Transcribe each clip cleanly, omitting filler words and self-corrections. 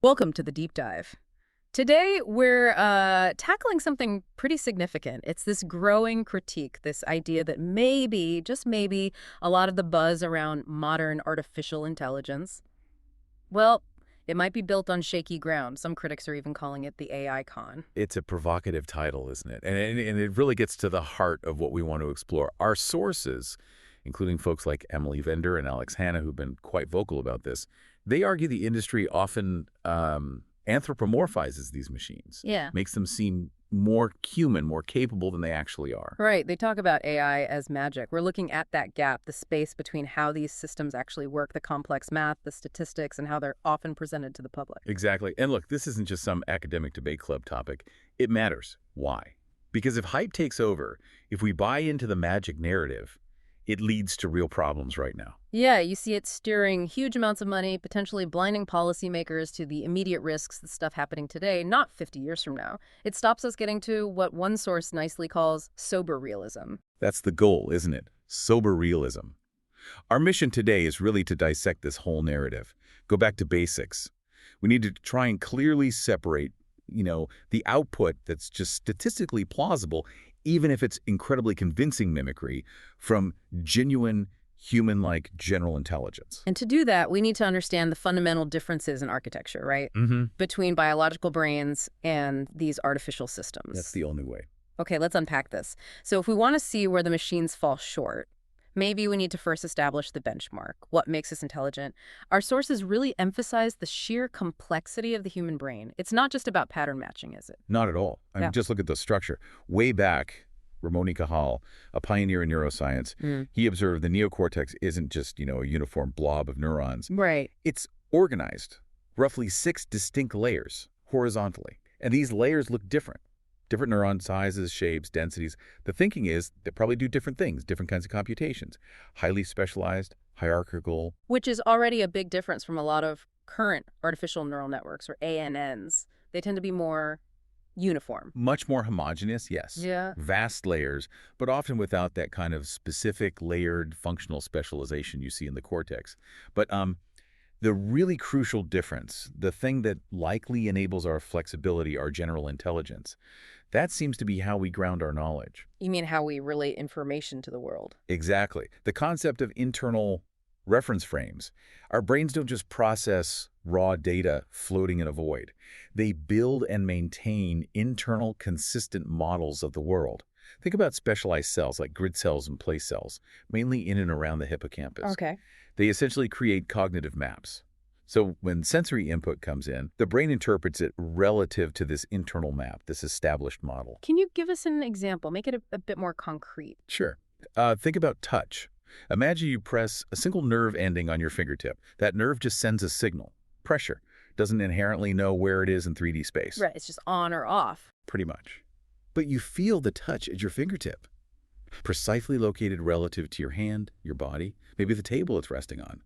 Welcome to the deep dive. Today, we're tackling something pretty significant. It's this growing critique, this idea that maybe, just maybe, a lot of the buzz around modern artificial intelligence, well, it might be built on shaky ground. Some critics are even calling it the AI con. It's a provocative title, isn't it? And it really gets to the heart of what we want to explore. Our sources, including folks like Emily Vender and Alex Hanna, who've been quite vocal about this, they argue the industry often anthropomorphizes these machines, Yeah. makes them seem more human, more capable than they actually are. Right. They talk about AI as magic. We're looking at that gap, the space between how these systems actually work, the complex math, the statistics, and how they're often presented to the public. Exactly. And look, this isn't just some academic debate club topic. It matters. Why? Because if hype takes over, if we buy into the magic narrative, it leads to real problems right now. Yeah, you see it steering huge amounts of money, potentially blinding policymakers to the immediate risks, the stuff happening today, not 50 years from now. It stops us getting to what one source nicely calls sober realism. That's the goal, isn't it? Sober realism. Our mission today is really to dissect this whole narrative. Go back to basics. We need to try and clearly separate, the output that's just statistically plausible, even if it's incredibly convincing mimicry, from genuine human-like general intelligence. And to do that, we need to understand the fundamental differences in architecture, right? Between biological brains and these artificial systems. That's the only way. Okay, let's unpack this. So if we want to see where the machines fall short, maybe we need to first establish the benchmark. What makes us intelligent? Our sources really emphasize the sheer complexity of the human brain. It's not just about pattern matching, is it? Not at all. I mean, just look at the structure. Way back, Ramon y Cajal, a pioneer in neuroscience, he observed the neocortex isn't just, a uniform blob of neurons. Right. It's organized, roughly 6 distinct layers, horizontally. And these layers look different. Different neuron sizes, shapes, densities. The thinking is they probably do different things, different kinds of computations. Highly specialized, hierarchical. Which is already a big difference from a lot of current artificial neural networks, or ANNs. They tend to be more uniform. Much more homogeneous, yes. Yeah. Vast layers, but often without that kind of specific layered functional specialization you see in the cortex. But the really crucial difference, the thing that likely enables our flexibility, our general intelligence, that seems to be how we ground our knowledge. You mean how we relate information to the world? Exactly. The concept of internal reference frames. Our brains don't just process raw data floating in a void. They build and maintain internal, consistent models of the world. Think about specialized cells like grid cells and place cells, mainly in and around the hippocampus. Okay. They essentially create cognitive maps. So when sensory input comes in, the brain interprets it relative to this internal map, this established model. Can you give us an example? Make it a bit more concrete. Sure. Think about touch. Imagine you press a single nerve ending on your fingertip. That nerve just sends a signal. Pressure. Doesn't inherently know where it is in 3D space. Right, it's just on or off. Pretty much. But you feel the touch at your fingertip. Precisely located relative to your hand, your body, maybe the table it's resting on.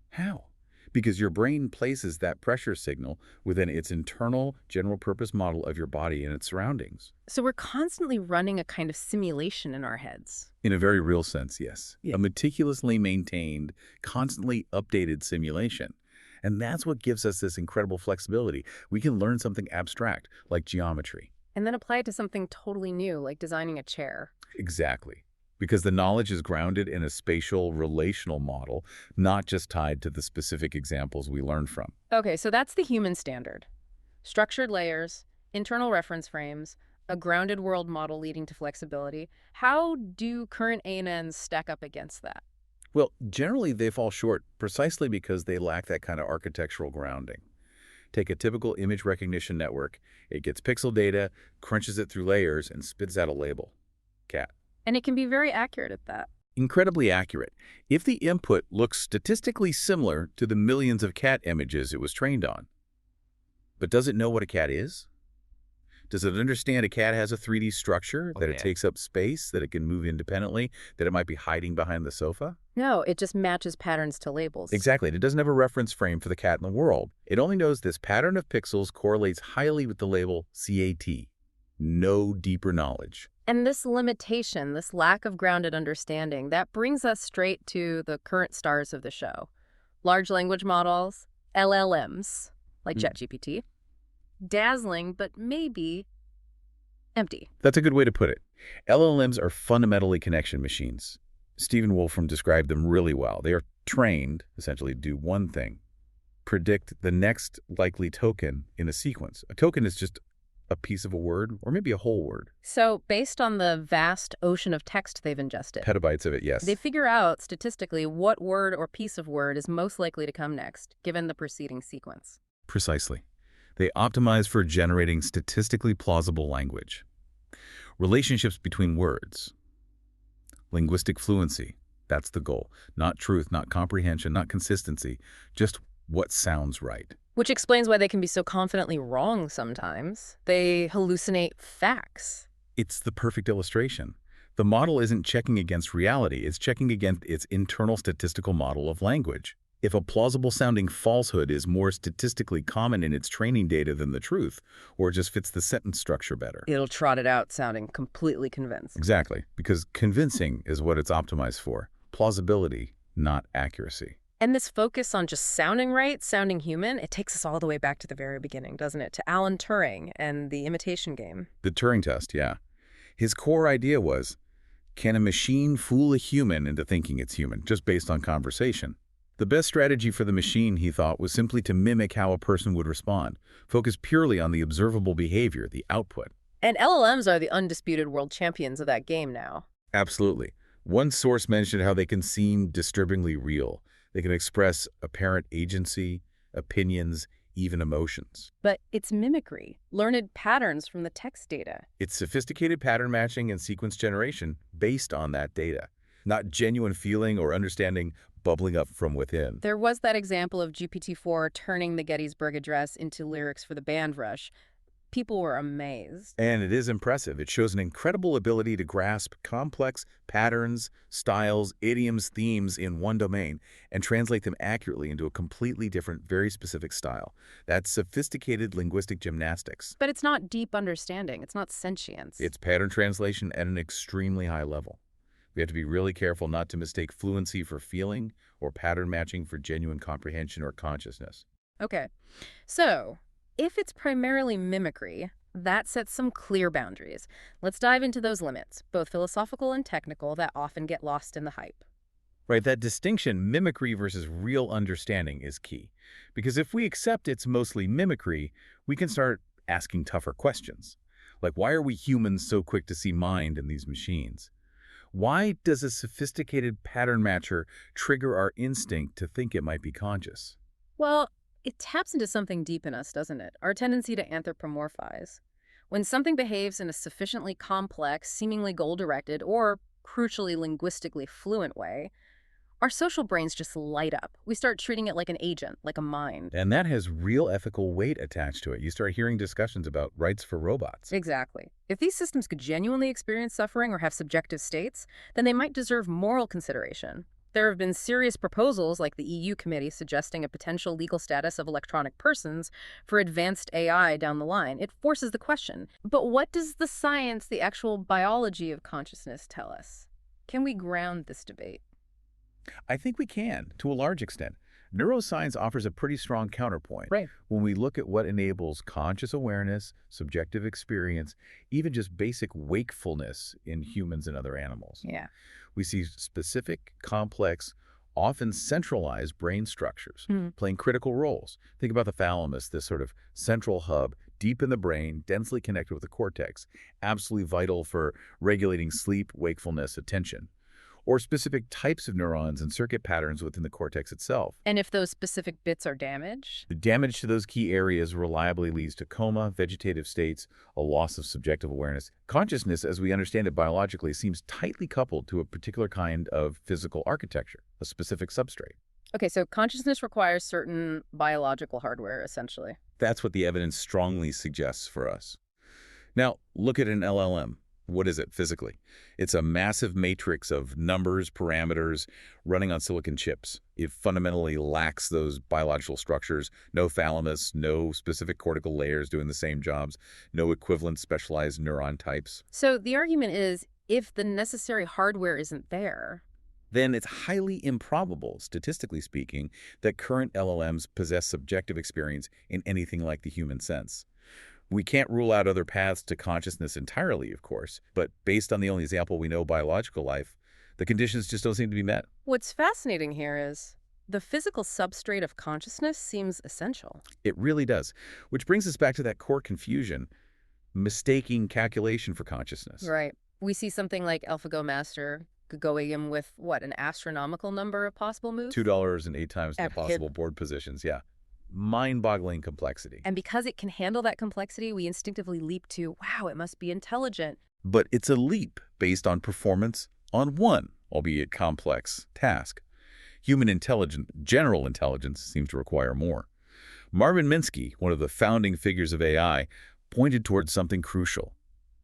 How? Because your brain places that pressure signal within its internal general-purpose model of your body and its surroundings. So we're constantly running a kind of simulation in our heads. In a very real sense, yes. A meticulously maintained, constantly updated simulation. And that's what gives us this incredible flexibility. We can learn something abstract, like geometry. And then apply it to something totally new, like designing a chair. Exactly. Because the knowledge is grounded in a spatial, relational model, not just tied to the specific examples we learn from. Okay, so that's the human standard. Structured layers, internal reference frames, a grounded world model leading to flexibility. How do current ANNs stack up against that? Well, generally they fall short precisely because they lack that kind of architectural grounding. Take a typical image recognition network. It gets pixel data, crunches it through layers, and spits out a label. Cat. And it can be very accurate at that. Incredibly accurate. If the input looks statistically similar to the millions of cat images it was trained on. But does it know what a cat is? Does it understand a cat has a 3D structure, that it takes up space, that it can move independently, that it might be hiding behind the sofa? No, it just matches patterns to labels. Exactly. It doesn't have a reference frame for the cat in the world. It only knows this pattern of pixels correlates highly with the label CAT. No deeper knowledge. And this limitation, this lack of grounded understanding, that brings us straight to the current stars of the show. Large language models, LLMs. like Mm. ChatGPT. Dazzling, but maybe empty. That's a good way to put it. LLMs are fundamentally connection machines. Stephen Wolfram described them really well. They are trained, essentially, to do one thing: predict the next likely token in a sequence. A token is just a piece of a word, or maybe a whole word. So based on the vast ocean of text they've ingested, Petabytes of it, they yes. figure out statistically what word or piece of word is most likely to come next, given the preceding sequence. Precisely. They optimize for generating statistically plausible language. Relationships between words. Linguistic fluency. That's the goal. Not truth, not comprehension, not consistency. Just what sounds right. Which explains why they can be so confidently wrong sometimes. They hallucinate facts. It's the perfect illustration. The model isn't checking against reality. It's checking against its internal statistical model of language. If a plausible-sounding falsehood is more statistically common in its training data than the truth, or just fits the sentence structure better. It'll trot it out sounding completely convinced. Exactly, because convincing is what it's optimized for. Plausibility, not accuracy. And this focus on just sounding right, sounding human, it takes us all the way back to the very beginning, doesn't it? To Alan Turing and the imitation game. The Turing test, yeah. His core idea was, can a machine fool a human into thinking it's human, just based on conversation? The best strategy for the machine, he thought, was simply to mimic how a person would respond, focus purely on the observable behavior, the output. And LLMs are the undisputed world champions of that game now. Absolutely. One source mentioned how they can seem disturbingly real. They can express apparent agency, opinions, even emotions. But it's mimicry, learned patterns from the text data. It's sophisticated pattern matching and sequence generation based on that data, not genuine feeling or understanding bubbling up from within. There was that example of GPT-4 turning the Gettysburg Address into lyrics for the band rush. People were amazed. And it is impressive. It shows an incredible ability to grasp complex patterns, styles, idioms, themes in one domain and translate them accurately into a completely different, very specific style. That's sophisticated linguistic gymnastics. But it's not deep understanding. It's not sentience. It's pattern translation at an extremely high level. We have to be really careful not to mistake fluency for feeling or pattern matching for genuine comprehension or consciousness. Okay. So, if it's primarily mimicry, that sets some clear boundaries. Let's dive into those limits, both philosophical and technical, that often get lost in the hype. Right, that distinction, mimicry versus real understanding, is key. Because if we accept it's mostly mimicry, we can start asking tougher questions. Like, why are we humans so quick to see mind in these machines? Why does a sophisticated pattern matcher trigger our instinct to think it might be conscious? Well, it taps into something deep in us, doesn't it? Our tendency to anthropomorphize. When something behaves in a sufficiently complex, seemingly goal-directed, or crucially linguistically fluent way, our social brains just light up. We start treating it like an agent, like a mind. And that has real ethical weight attached to it. You start hearing discussions about rights for robots. Exactly. If these systems could genuinely experience suffering or have subjective states, then they might deserve moral consideration. There have been serious proposals, like the EU committee suggesting a potential legal status of electronic persons for advanced AI down the line. It forces the question, but what does the science, the actual biology of consciousness tell us? Can we ground this debate? I think we can, to a large extent. Neuroscience offers a pretty strong counterpoint. Right. When we look at what enables conscious awareness, subjective experience, even just basic wakefulness in humans and other animals. Yeah. We see specific, complex, often centralized brain structures playing critical roles. Think about the thalamus, this sort of central hub deep in the brain, densely connected with the cortex, absolutely vital for regulating sleep, wakefulness, attention. Or specific types of neurons and circuit patterns within the cortex itself. And if those specific bits are damaged? The damage to those key areas reliably leads to coma, vegetative states, a loss of subjective awareness. Consciousness, as we understand it biologically, seems tightly coupled to a particular kind of physical architecture, a specific substrate. Okay, so consciousness requires certain biological hardware, essentially. That's what the evidence strongly suggests for us. Now, look at an LLM. What is it physically? It's a massive matrix of numbers, parameters, running on silicon chips. It fundamentally lacks those biological structures, no thalamus, no specific cortical layers doing the same jobs, no equivalent specialized neuron types. So the argument is, if the necessary hardware isn't there, then it's highly improbable, statistically speaking, that current LLMs possess subjective experience in anything like the human sense. We can't rule out other paths to consciousness entirely, of course, but based on the only example we know, biological life, the conditions just don't seem to be met. What's fascinating here is the physical substrate of consciousness seems essential. It really does, which brings us back to that core confusion, mistaking calculation for consciousness. Right. We see something like AlphaGo Master going in with, what, an astronomical number of possible moves? $2 and 8 times the Epic. possible board positions, yeah. Mind-boggling complexity. And because it can handle that complexity, we instinctively leap to, wow, it must be intelligent. But it's a leap based on performance on one, albeit complex, task. Human intelligence, general intelligence, seems to require more. Marvin Minsky, one of the founding figures of AI, pointed towards something crucial: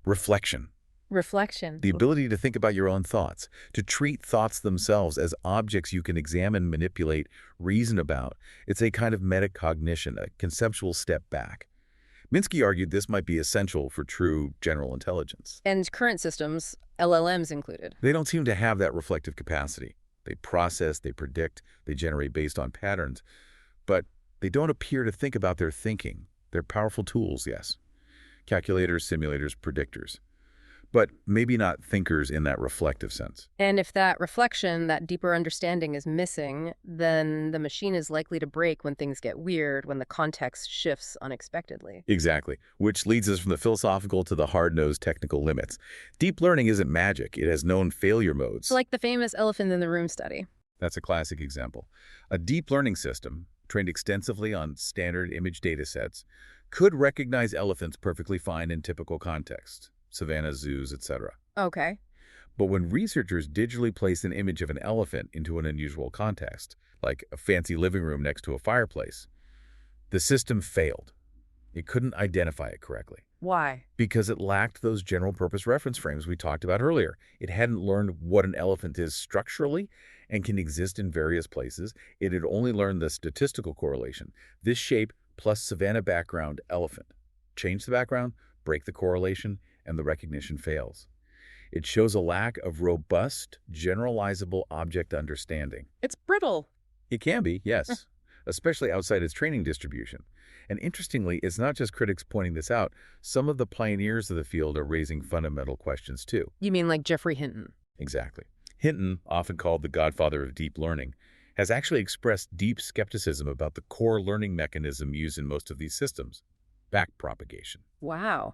reflection. Reflection. The ability to think about your own thoughts, to treat thoughts themselves as objects you can examine, manipulate, reason about. It's a kind of metacognition, a conceptual step back. Minsky argued this might be essential for true general intelligence. And current systems, LLMs included. They don't seem to have that reflective capacity. They process, they predict, they generate based on patterns, but they don't appear to think about their thinking. They're powerful tools, yes. Calculators, simulators, predictors. But maybe not thinkers in that reflective sense. And if that reflection, that deeper understanding is missing, then the machine is likely to break when things get weird, when the context shifts unexpectedly. Exactly, which leads us from the philosophical to the hard-nosed technical limits. Deep learning isn't magic. It has known failure modes. It's like the famous elephant in the room study. That's a classic example. A deep learning system, trained extensively on standard image data sets, could recognize elephants perfectly fine in typical contexts. Savanna zoos, etc. Okay. But when researchers digitally placed an image of an elephant into an unusual context, like a fancy living room next to a fireplace, the system failed. It couldn't identify it correctly. Why? Because it lacked those general-purpose reference frames we talked about earlier. It hadn't learned what an elephant is structurally and can exist in various places. It had only learned the statistical correlation. This shape plus savanna background elephant. Change the background, break the correlation, and the recognition fails. It shows a lack of robust, generalizable object understanding. It's brittle. It can be, yes, especially outside its training distribution. And interestingly, it's not just critics pointing this out. Some of the pioneers of the field are raising fundamental questions too. You mean like Geoffrey Hinton? Exactly. Hinton, often called the godfather of deep learning, has actually expressed deep skepticism about the core learning mechanism used in most of these systems: backpropagation. Wow.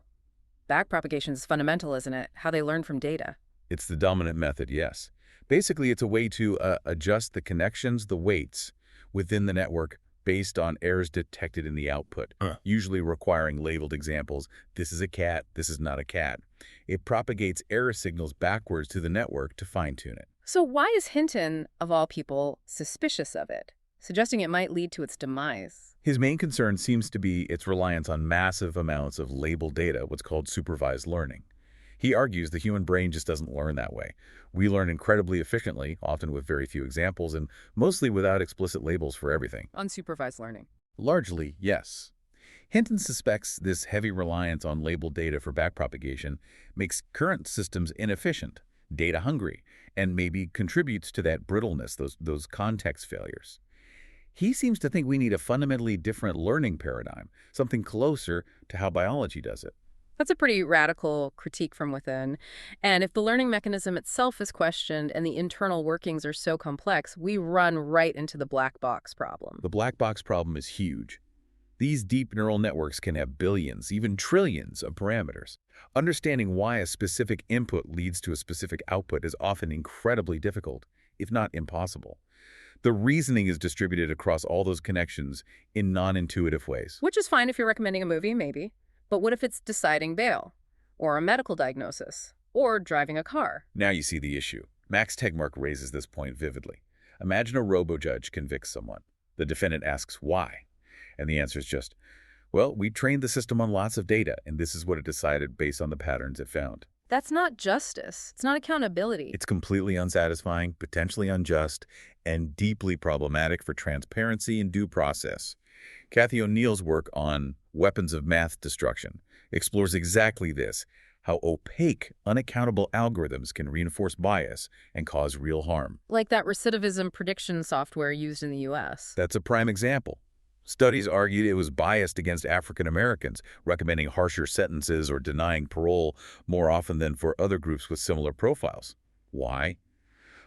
Backpropagation is fundamental, isn't it? How they learn from data. It's the dominant method, yes. Basically, it's a way to adjust the connections, the weights, within the network based on errors detected in the output, usually requiring labeled examples. This is a cat, this is not a cat. It propagates error signals backwards to the network to fine-tune it. So why is Hinton, of all people, suspicious of it, suggesting it might lead to its demise? His main concern seems to be its reliance on massive amounts of labeled data, what's called supervised learning. He argues the human brain just doesn't learn that way. We learn incredibly efficiently, often with very few examples, and mostly without explicit labels for everything. Unsupervised learning. Largely, yes. Hinton suspects this heavy reliance on labeled data for backpropagation makes current systems inefficient, data-hungry, and maybe contributes to that brittleness, those context failures. He seems to think we need a fundamentally different learning paradigm, something closer to how biology does it. That's a pretty radical critique from within. And if the learning mechanism itself is questioned and the internal workings are so complex, we run right into the black box problem. The black box problem is huge. These deep neural networks can have billions, even trillions of parameters. Understanding why a specific input leads to a specific output is often incredibly difficult, if not impossible. The reasoning is distributed across all those connections in non-intuitive ways. Which is fine if you're recommending a movie, maybe. But what if it's deciding bail, or a medical diagnosis, or driving a car? Now you see the issue. Max Tegmark raises this point vividly. Imagine a robo-judge convicts someone. The defendant asks why, and the answer is just, well, we trained the system on lots of data, and this is what it decided based on the patterns it found. That's not justice. It's not accountability. It's completely unsatisfying, potentially unjust, and deeply problematic for transparency and due process. Cathy O'Neill's work on weapons of math destruction explores exactly this, how opaque, unaccountable algorithms can reinforce bias and cause real harm. Like that recidivism prediction software used in the US. That's a prime example. Studies argued it was biased against African Americans, recommending harsher sentences or denying parole more often than for other groups with similar profiles. Why?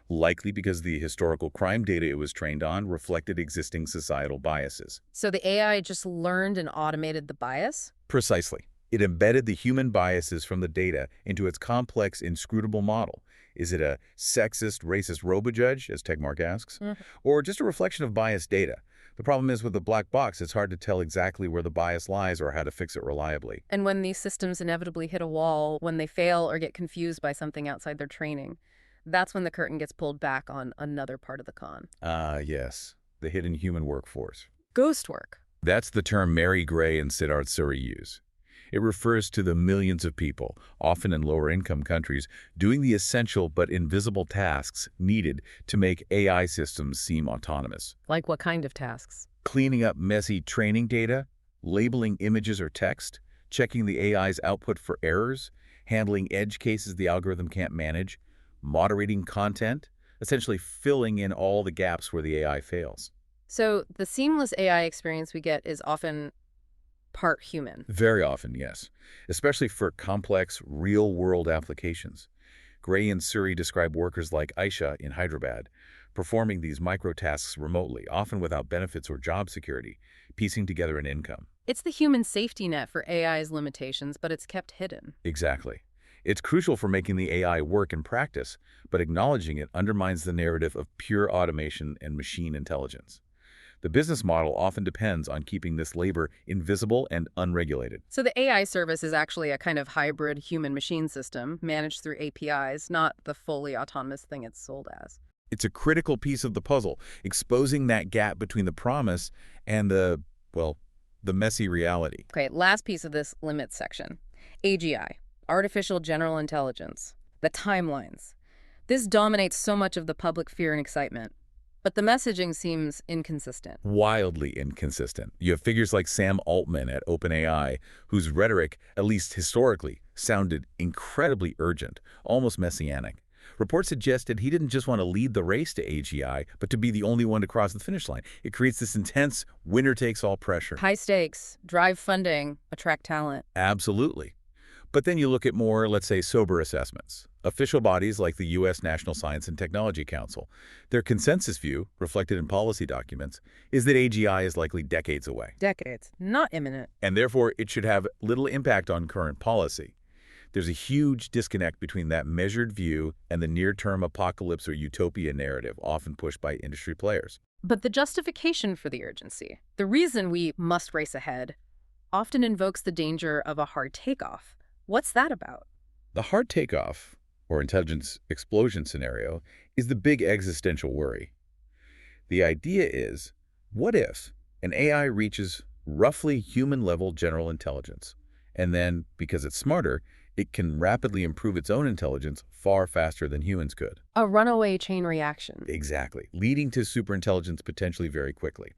Likely because the historical crime data it was trained on reflected existing societal biases. So the AI just learned and automated the bias? Precisely. It embedded the human biases from the data into its complex, inscrutable model. Is it a sexist, racist robo-judge, as Tegmark asks, or just a reflection of biased data? The problem is with the black box, it's hard to tell exactly where the bias lies or how to fix it reliably. And when these systems inevitably hit a wall, when they fail or get confused by something outside their training, that's when the curtain gets pulled back on another part of the con. Yes, the hidden human workforce. Ghost work. That's the term Mary Gray and Siddharth Suri use. It refers to the millions of people, often in lower-income countries, doing the essential but invisible tasks needed to make AI systems seem autonomous. Like what kind of tasks? Cleaning up messy training data, labeling images or text, checking the AI's output for errors, handling edge cases the algorithm can't manage, moderating content, essentially filling in all the gaps where the AI fails. So the seamless AI experience we get is often part human. Very often, yes, especially for complex, real-world applications. Gray and Suri describe workers like Aisha in Hyderabad, performing these microtasks remotely, often without benefits or job security, piecing together an income. It's the human safety net for AI's limitations, but it's kept hidden. Exactly. It's crucial for making the AI work in practice, but acknowledging it undermines the narrative of pure automation and machine intelligence. The business model often depends on keeping this labor invisible and unregulated. So the AI service is actually a kind of hybrid human-machine system managed through APIs, not the fully autonomous thing it's sold as. It's a critical piece of the puzzle, exposing that gap between the promise and the messy reality. Okay, last piece of this limits section. AGI, artificial general intelligence, the timelines. This dominates so much of the public fear and excitement. But the messaging seems inconsistent. Wildly inconsistent. You have figures like Sam Altman at OpenAI, whose rhetoric, at least historically, sounded incredibly urgent, almost messianic. Reports suggested he didn't just want to lead the race to AGI, but to be the only one to cross the finish line. It creates this intense winner-takes-all pressure. High stakes, drive funding, attract talent. Absolutely. But then you look at more, let's say, sober assessments. Official bodies like the U.S. National Science and Technology Council, their consensus view, reflected in policy documents, is that AGI is likely decades away. Decades, not imminent. And therefore, it should have little impact on current policy. There's a huge disconnect between that measured view and the near-term apocalypse or utopia narrative often pushed by industry players. But the justification for the urgency, the reason we must race ahead, often invokes the danger of a hard takeoff. What's that about? The hard takeoff, or intelligence explosion scenario, is the big existential worry. The idea is, what if an AI reaches roughly human-level general intelligence, and then, because it's smarter, it can rapidly improve its own intelligence far faster than humans could? A runaway chain reaction. Exactly, leading to superintelligence potentially very quickly.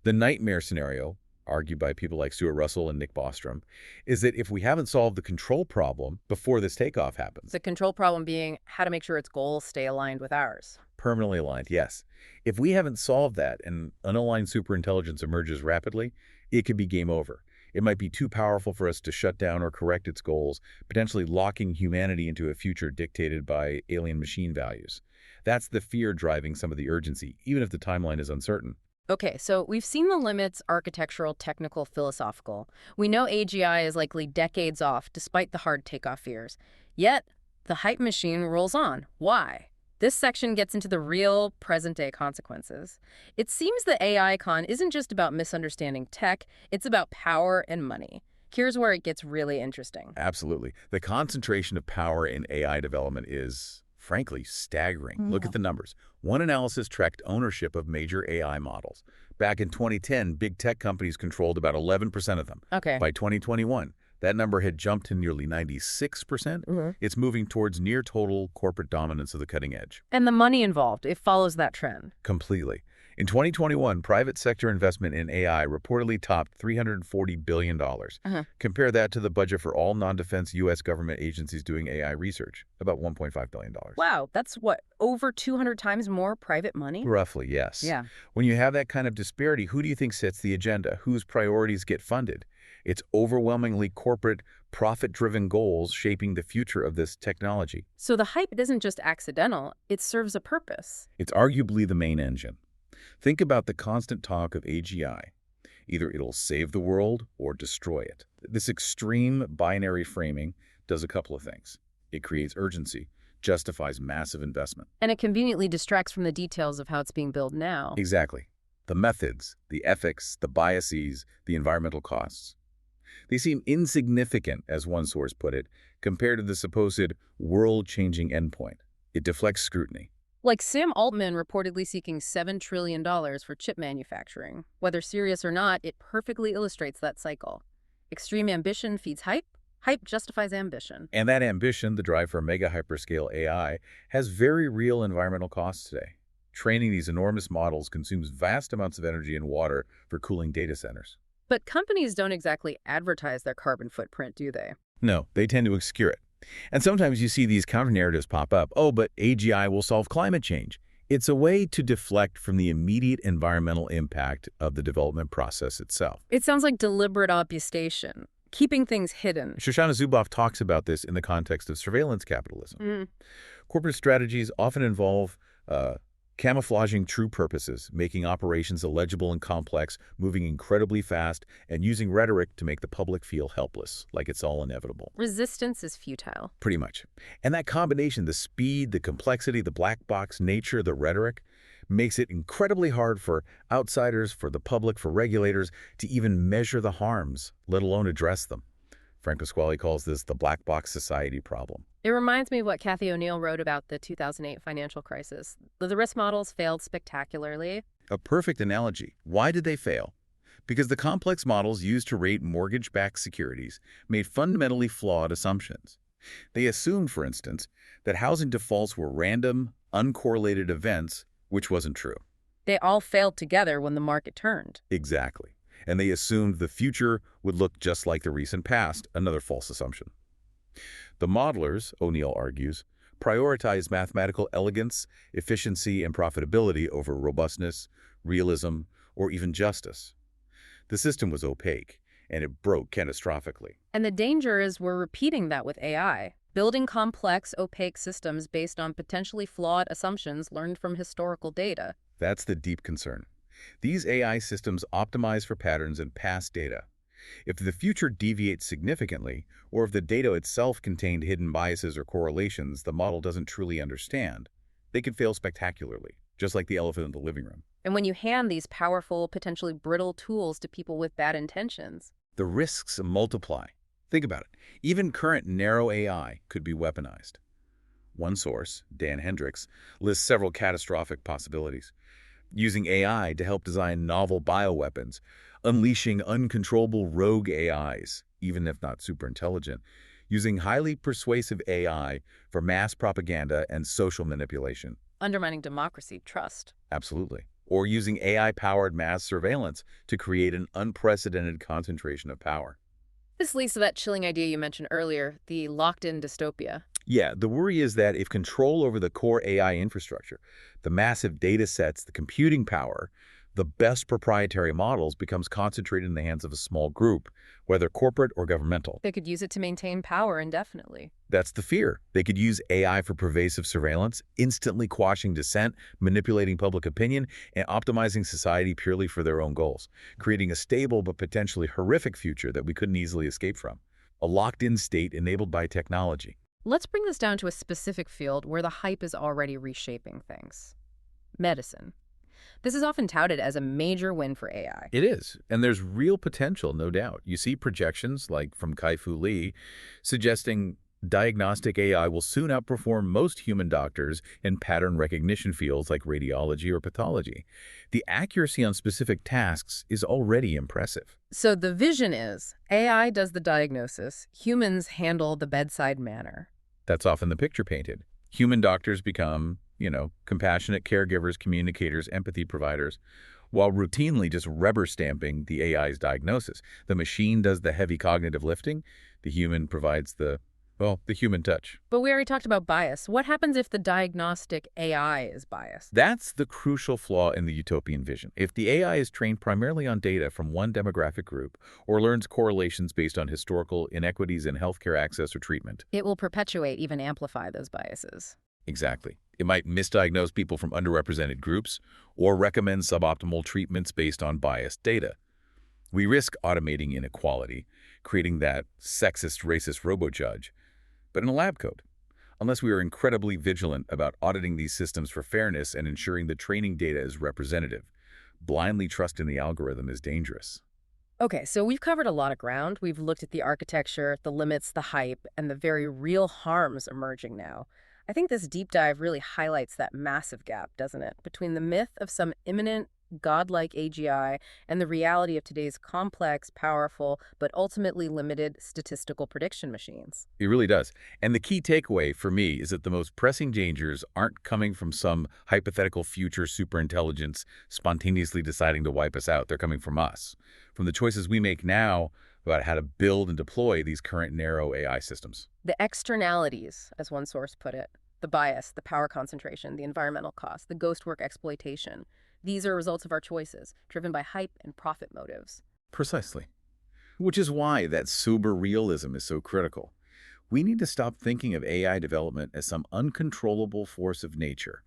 The nightmare scenario, argued by people like Stuart Russell and Nick Bostrom, is that if we haven't solved the control problem before this takeoff happens— The control problem being how to make sure its goals stay aligned with ours. Permanently aligned, yes. If we haven't solved that and unaligned superintelligence emerges rapidly, it could be game over. It might be too powerful for us to shut down or correct its goals, potentially locking humanity into a future dictated by alien machine values. That's the fear driving some of the urgency, even if the timeline is uncertain. Okay, so we've seen the limits, architectural, technical, philosophical. We know AGI is likely decades off, despite the hard takeoff fears. Yet, the hype machine rolls on. Why? This section gets into the real, present-day consequences. It seems the AI con isn't just about misunderstanding tech, it's about power and money. Here's where it gets really interesting. Absolutely. The concentration of power in AI development is, frankly, staggering. Look at the numbers. One analysis tracked ownership of major AI models. Back in 2010, big tech companies controlled about 11% of them. Okay. By 2021, that number had jumped to nearly 96%. It's moving towards near total corporate dominance of the cutting edge. And the money involved, it follows that trend. Completely. In 2021, private sector investment in AI reportedly topped $340 billion. Uh-huh. Compare that to the budget for all non-defense U.S. government agencies doing AI research, about $1.5 billion. Wow, that's what, over 200 times more private money? Roughly, yes. Yeah. When you have that kind of disparity, who do you think sets the agenda? Whose priorities get funded? It's overwhelmingly corporate, profit-driven goals shaping the future of this technology. So the hype isn't just accidental, it serves a purpose. It's arguably the main engine. Think about the constant talk of AGI. Either it'll save the world or destroy it. This extreme binary framing does a couple of things. It creates urgency, justifies massive investment. And it conveniently distracts from the details of how it's being built now. Exactly. The methods, the ethics, the biases, the environmental costs. They seem insignificant, as one source put it, compared to the supposed world-changing endpoint. It deflects scrutiny. Like Sam Altman reportedly seeking $7 trillion for chip manufacturing. Whether serious or not, it perfectly illustrates that cycle. Extreme ambition feeds hype. Hype justifies ambition. And that ambition, the drive for mega hyperscale AI, has very real environmental costs today. Training these enormous models consumes vast amounts of energy and water for cooling data centers. But companies don't exactly advertise their carbon footprint, do they? No, they tend to obscure it. And sometimes you see these counter-narratives pop up. Oh, but AGI will solve climate change. It's a way to deflect from the immediate environmental impact of the development process itself. It sounds like deliberate obfuscation, keeping things hidden. Shoshana Zuboff talks about this in the context of surveillance capitalism. Corporate strategies often involve camouflaging true purposes, making operations illegible and complex, moving incredibly fast, and using rhetoric to make the public feel helpless, like it's all inevitable. Resistance is futile. Pretty much. And that combination, the speed, the complexity, the black box nature, the rhetoric, makes it incredibly hard for outsiders, for the public, for regulators to even measure the harms, let alone address them. Frank Pasquale calls this the black box society problem. It reminds me of what Cathy O'Neill wrote about the 2008 financial crisis. The risk models failed spectacularly. A perfect analogy. Why did they fail? Because the complex models used to rate mortgage-backed securities made fundamentally flawed assumptions. They assumed, for instance, that housing defaults were random, uncorrelated events, which wasn't true. They all failed together when the market turned. Exactly. And they assumed the future would look just like the recent past, another false assumption. The modelers, O'Neill argues, prioritize mathematical elegance, efficiency, and profitability over robustness, realism, or even justice. The system was opaque, and it broke catastrophically. And the danger is we're repeating that with AI, building complex, opaque systems based on potentially flawed assumptions learned from historical data. That's the deep concern. These AI systems optimize for patterns in past data. If the future deviates significantly, or if the data itself contained hidden biases or correlations the model doesn't truly understand, they can fail spectacularly, just like the elephant in the living room. And when you hand these powerful, potentially brittle tools to people with bad intentions, the risks multiply. Think about it. Even current narrow AI could be weaponized. One source, Dan Hendricks, lists several catastrophic possibilities. Using AI to help design novel bioweapons, unleashing uncontrollable rogue AIs, even if not super intelligent, using highly persuasive AI for mass propaganda and social manipulation. undermining democracy, trust. Absolutely. Or using AI-powered mass surveillance to create an unprecedented concentration of power. This leads to that chilling idea you mentioned earlier, the locked-in dystopia. Yeah, the worry is that if control over the core AI infrastructure, the massive data sets, the computing power, the best proprietary models becomes concentrated in the hands of a small group, whether corporate or governmental. They could use it to maintain power indefinitely. That's the fear. They could use AI for pervasive surveillance, instantly quashing dissent, manipulating public opinion, and optimizing society purely for their own goals, creating a stable but potentially horrific future that we couldn't easily escape from. A locked-in state enabled by technology. Let's bring this down to a specific field where the hype is already reshaping things. Medicine. This is often touted as a major win for AI. It is, and there's real potential, no doubt. You see projections, like from Kai-Fu Lee, suggesting diagnostic AI will soon outperform most human doctors in pattern recognition fields like radiology or pathology. The accuracy on specific tasks is already impressive. So the vision is AI does the diagnosis, humans handle the bedside manner. That's often the picture painted. Human doctors become compassionate caregivers, communicators, empathy providers, while routinely just rubber stamping the AI's diagnosis. The machine does the heavy cognitive lifting. The human provides the human touch. But we already talked about bias. What happens if the diagnostic AI is biased? That's the crucial flaw in the utopian vision. If the AI is trained primarily on data from one demographic group or learns correlations based on historical inequities in healthcare access or treatment. It will perpetuate, even amplify those biases. Exactly. It might misdiagnose people from underrepresented groups or recommend suboptimal treatments based on biased data. We risk automating inequality, creating that sexist, racist robo-judge, but in a lab coat. Unless we are incredibly vigilant about auditing these systems for fairness and ensuring the training data is representative, blindly trusting the algorithm is dangerous. Okay, so we've covered a lot of ground. We've looked at the architecture, the limits, the hype, and the very real harms emerging now. I think this deep dive really highlights that massive gap, doesn't it, between the myth of some imminent, godlike AGI and the reality of today's complex, powerful, but ultimately limited statistical prediction machines. It really does. And the key takeaway for me is that the most pressing dangers aren't coming from some hypothetical future superintelligence spontaneously deciding to wipe us out. They're coming from us, from the choices we make now about how to build and deploy these current narrow AI systems. The externalities, as one source put it, the bias, the power concentration, the environmental cost, the ghost work exploitation, these are results of our choices, driven by hype and profit motives. Precisely. Which is why that sober realism is so critical. We need to stop thinking of AI development as some uncontrollable force of nature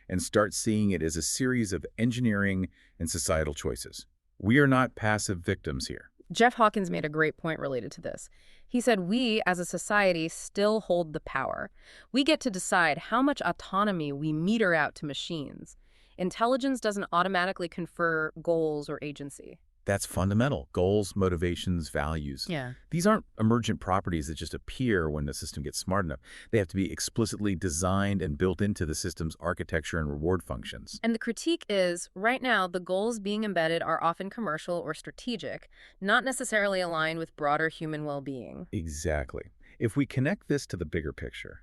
and start seeing it as a series of engineering and societal choices. We are not passive victims here. Jeff Hawkins made a great point related to this. He said we, as a society, still hold the power. We get to decide how much autonomy we meter out to machines. Intelligence doesn't automatically confer goals or agency. That's fundamental. Goals, motivations, values. Yeah. These aren't emergent properties that just appear when the system gets smart enough. They have to be explicitly designed and built into the system's architecture and reward functions. And the critique is, right now, the goals being embedded are often commercial or strategic, not necessarily aligned with broader human well-being. Exactly. If we connect this to the bigger picture,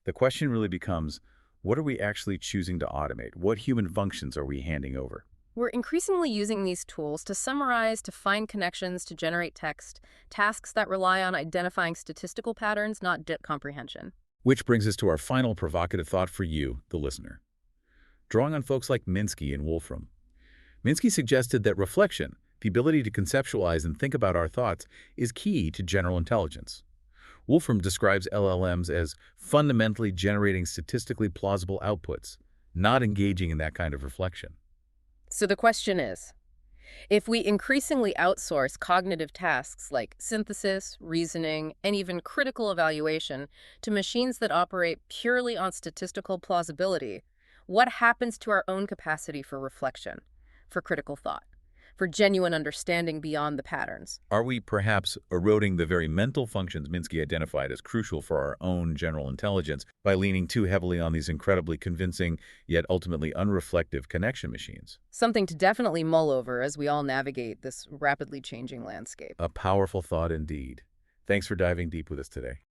the question really becomes, what are we actually choosing to automate? What human functions are we handing over? We're increasingly using these tools to summarize, to find connections, to generate text, tasks that rely on identifying statistical patterns, not depth comprehension. Which brings us to our final provocative thought for you, the listener. Drawing on folks like Minsky and Wolfram, Minsky suggested that reflection, the ability to conceptualize and think about our thoughts, is key to general intelligence. Wolfram describes LLMs as fundamentally generating statistically plausible outputs, not engaging in that kind of reflection. So the question is, if we increasingly outsource cognitive tasks like synthesis, reasoning, and even critical evaluation to machines that operate purely on statistical plausibility, what happens to our own capacity for reflection, for critical thought, for genuine understanding beyond the patterns? Are we perhaps eroding the very mental functions Minsky identified as crucial for our own general intelligence by leaning too heavily on these incredibly convincing, yet ultimately unreflective connection machines? Something to definitely mull over as we all navigate this rapidly changing landscape. A powerful thought indeed. Thanks for diving deep with us today.